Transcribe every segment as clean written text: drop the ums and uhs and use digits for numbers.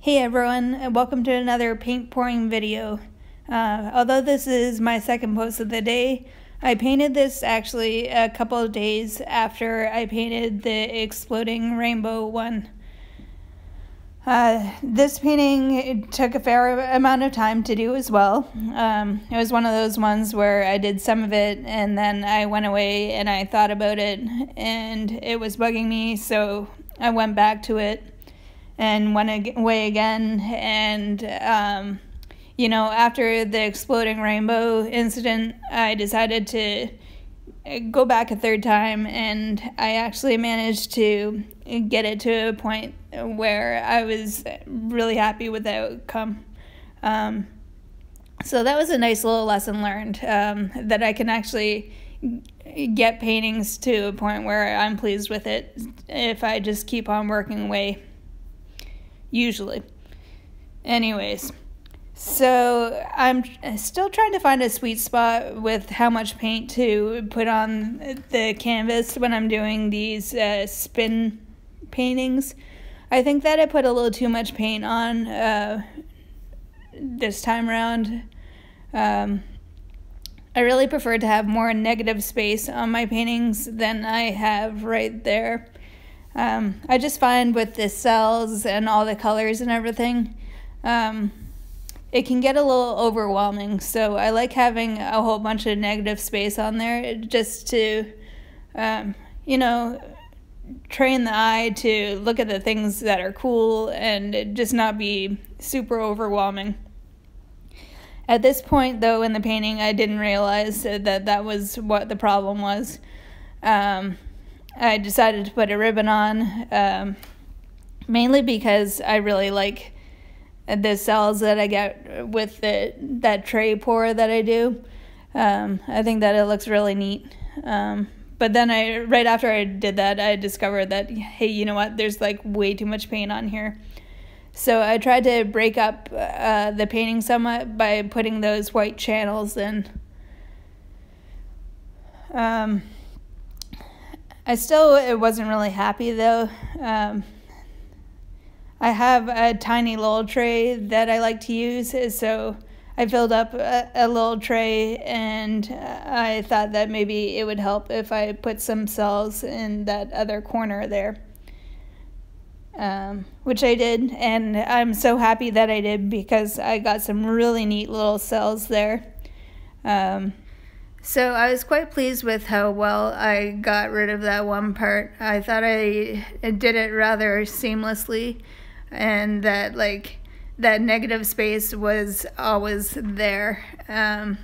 Hey everyone, and welcome to another paint pouring video. Although this is my second post of the day, I painted this actually a couple of days after I painted the exploding rainbow one. This painting took a fair amount of time to do as well. It was one of those ones where I did some of it and then I went away and I thought about it and it was bugging me, so I went back to it and went away again. And after the exploding rainbow incident, I decided to go back a third time, and I actually managed to get it to a point where I was really happy with the outcome. So that was a nice little lesson learned, that I can actually get paintings to a point where I'm pleased with it if I just keep on working away. Usually. Anyways, so I'm still trying to find a sweet spot with how much paint to put on the canvas when I'm doing these spin paintings. I think that I put a little too much paint on this time around. I really prefer to have more negative space on my paintings than I have right there. I just find with the cells and all the colors and everything, it can get a little overwhelming. So I like having a whole bunch of negative space on there just to, train the eye to look at the things that are cool and just not be super overwhelming. At this point, though, in the painting, I didn't realize that was what the problem was. I decided to put a ribbon on, mainly because I really like the cells that I get with that tray pour that I do. I think that it looks really neat. But then right after I did that, I discovered that, hey, you know what, there's like way too much paint on here. So I tried to break up the painting somewhat by putting those white channels in. I still wasn't really happy though. I have a tiny little tray that I like to use, so I filled up a little tray, and I thought that maybe it would help if I put some cells in that other corner there, which I did, and I'm so happy that I did because I got some really neat little cells there. So I was quite pleased with how well I got rid of that one part. I thought I did it rather seamlessly, and that that negative space was always there. I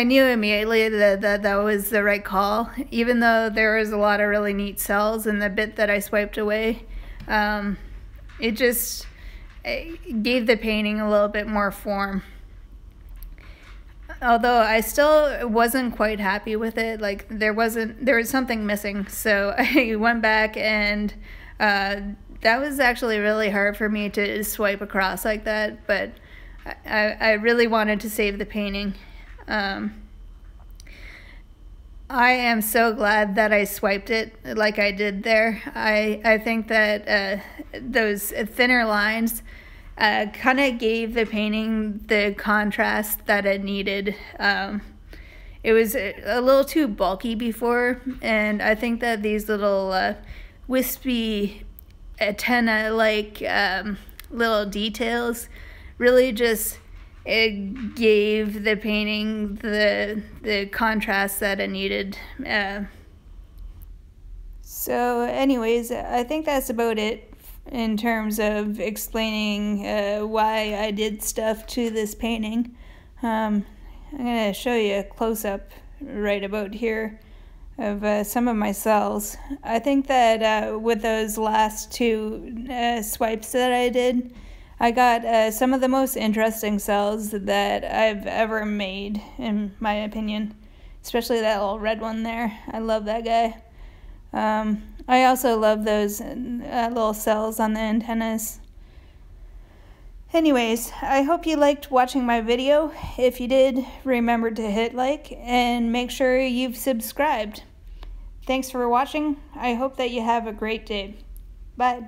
knew immediately that was the right call, even though there was a lot of really neat cells in the bit that I swiped away. It just gave the painting a little bit more form. Although I still wasn't quite happy with it, there was something missing. So I went back, and that was actually really hard for me to swipe across like that, but I really wanted to save the painting. I am so glad that I swiped it like I did there. I think that those thinner lines kind of gave the painting the contrast that it needed. It was a little too bulky before, and I think that these little wispy antenna-like little details really just gave the painting the contrast that it needed. So anyways, I think that's about it in terms of explaining why I did stuff to this painting. I'm going to show you a close-up right about here of some of my cells. I think that with those last two swipes that I did, I got some of the most interesting cells that I've ever made, in my opinion. Especially that little red one there. I love that guy. I also love those little cells on the antennas. Anyways, I hope you liked watching my video. If you did, remember to hit like and make sure you've subscribed. Thanks for watching. I hope that you have a great day. Bye.